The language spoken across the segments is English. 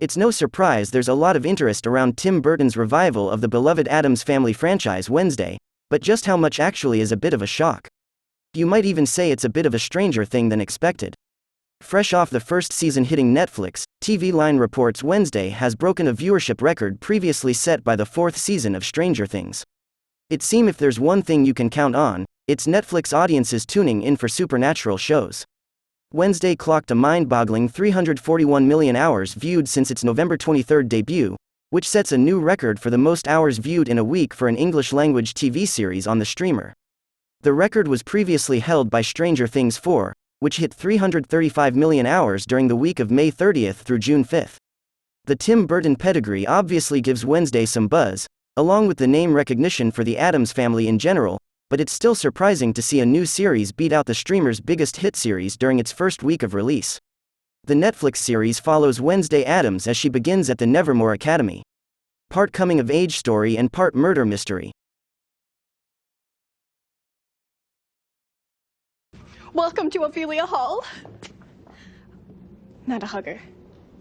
It's no surprise there's a lot of interest around Tim Burton's revival of the beloved Addams Family franchise Wednesday, but just how much actually is a bit of a shock. You might even say it's a bit of a stranger thing than expected. Fresh off the first season hitting Netflix, TV Line reports Wednesday has broken a viewership record previously set by the fourth season of Stranger Things. It seems if there's one thing you can count on, it's Netflix audiences tuning in for supernatural shows. Wednesday clocked a mind-boggling 341 million hours viewed since its November 23 debut, which sets a new record for the most hours viewed in a week for an English-language TV series on the streamer. The record was previously held by Stranger Things 4, which hit 335 million hours during the week of May 30 through June 5. The Tim Burton pedigree obviously gives Wednesday some buzz, along with the name recognition for the Addams family in general, but it's still surprising to see a new series beat out the streamer's biggest hit series during its first week of release. The Netflix series follows Wednesday Addams as she begins at the Nevermore Academy. Part coming-of-age story and part murder mystery. Welcome to Ophelia Hall. Not a hugger.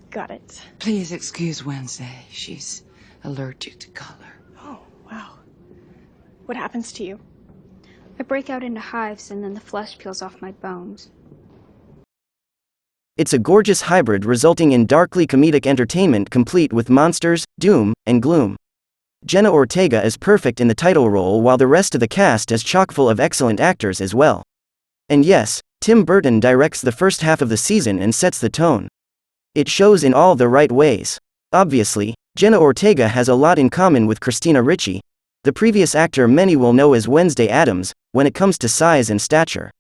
Got it. Please excuse Wednesday. She's allergic to color. Oh, wow. What happens to you? I break out into hives and then the flesh peels off my bones. It's a gorgeous hybrid resulting in darkly comedic entertainment complete with monsters, doom, and gloom. Jenna Ortega is perfect in the title role while the rest of the cast is chock full of excellent actors as well. And yes, Tim Burton directs the first half of the season and sets the tone. It shows in all the right ways. Obviously, Jenna Ortega has a lot in common with Christina Ricci, the previous actor many will know as Wednesday Addams, when it comes to size and stature.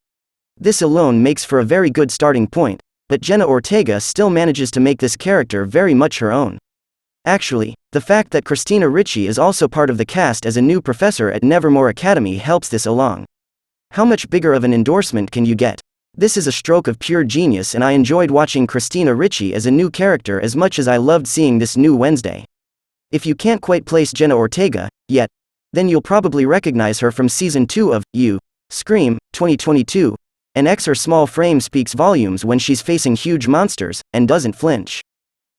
This alone makes for a very good starting point, but Jenna Ortega still manages to make this character very much her own. Actually, the fact that Christina Ricci is also part of the cast as a new professor at Nevermore Academy helps this along. How much bigger of an endorsement can you get? This is a stroke of pure genius, and I enjoyed watching Christina Ricci as a new character as much as I loved seeing this new Wednesday. If you can't quite place Jenna Ortega yet, then you'll probably recognize her from Season 2 of You, Scream, 2022. An her small frame speaks volumes when she's facing huge monsters, and doesn't flinch.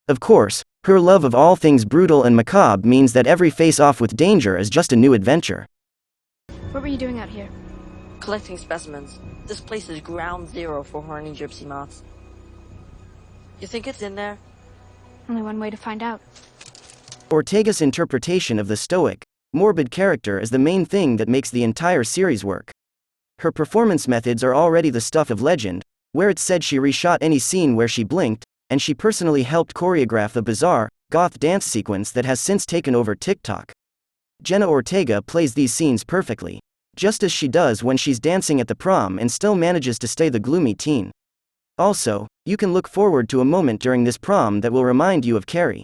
Of course, her love of all things brutal and macabre means that every face-off with danger is just a new adventure. What were you doing out here? Collecting specimens. This place is ground zero for horny gypsy moths. You think it's in there? Only one way to find out. Ortega's interpretation of the stoic, morbid character is the main thing that makes the entire series work. Her performance methods are already the stuff of legend, where it's said she reshot any scene where she blinked, and she personally helped choreograph the bizarre, goth dance sequence that has since taken over TikTok. Jenna Ortega plays these scenes perfectly, just as she does when she's dancing at the prom and still manages to stay the gloomy teen. Also, you can look forward to a moment during this prom that will remind you of Carrie.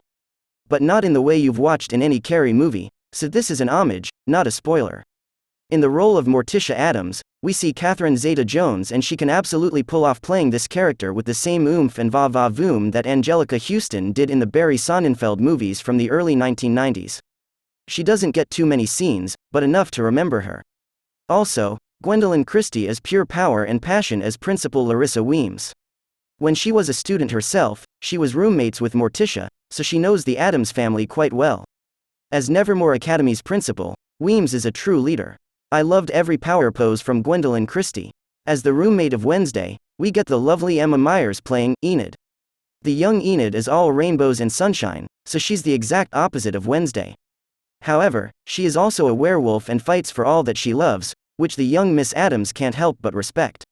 But not in the way you've watched in any Carrie movie, so this is an homage, not a spoiler. In the role of Morticia Addams, we see Catherine Zeta-Jones, and she can absolutely pull off playing this character with the same oomph and va-va-voom that Angelica Houston did in the Barry Sonnenfeld movies from the early 1990s. She doesn't get too many scenes, but enough to remember her. Also, Gwendolyn Christie is pure power and passion as Principal Larissa Weems. When she was a student herself, she was roommates with Morticia, so she knows the Addams family quite well. As Nevermore Academy's principal, Weems is a true leader. I loved every power pose from Gwendolyn Christie. As the roommate of Wednesday, we get the lovely Emma Myers playing Enid. The young Enid is all rainbows and sunshine, so she's the exact opposite of Wednesday. However, she is also a werewolf and fights for all that she loves, which the young Miss Addams can't help but respect.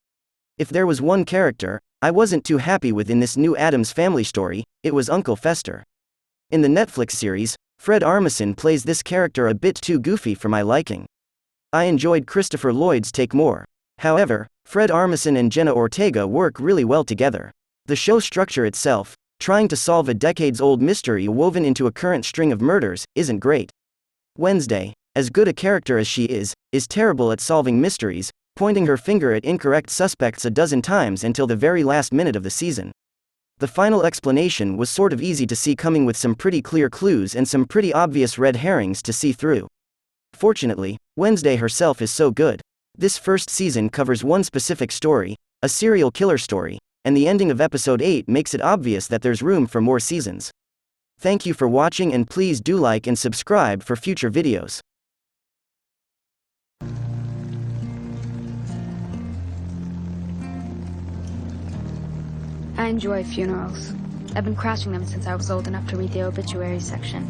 If there was one character I wasn't too happy with in this new Addams family story, it was Uncle Fester. In the Netflix series, Fred Armisen plays this character a bit too goofy for my liking. I enjoyed Christopher Lloyd's take more. However, Fred Armisen and Jenna Ortega work really well together. The show structure itself, trying to solve a decades-old mystery woven into a current string of murders, isn't great. Wednesday, as good a character as she is terrible at solving mysteries, pointing her finger at incorrect suspects a dozen times until the very last minute of the season. The final explanation was sort of easy to see coming, with some pretty clear clues and some pretty obvious red herrings to see through. Fortunately, Wednesday herself is so good. This first season covers one specific story, a serial killer story, and the ending of episode 8 makes it obvious that there's room for more seasons. Thank you for watching, and please do like and subscribe for future videos. I enjoy funerals. I've been crashing them since I was old enough to read the obituary section.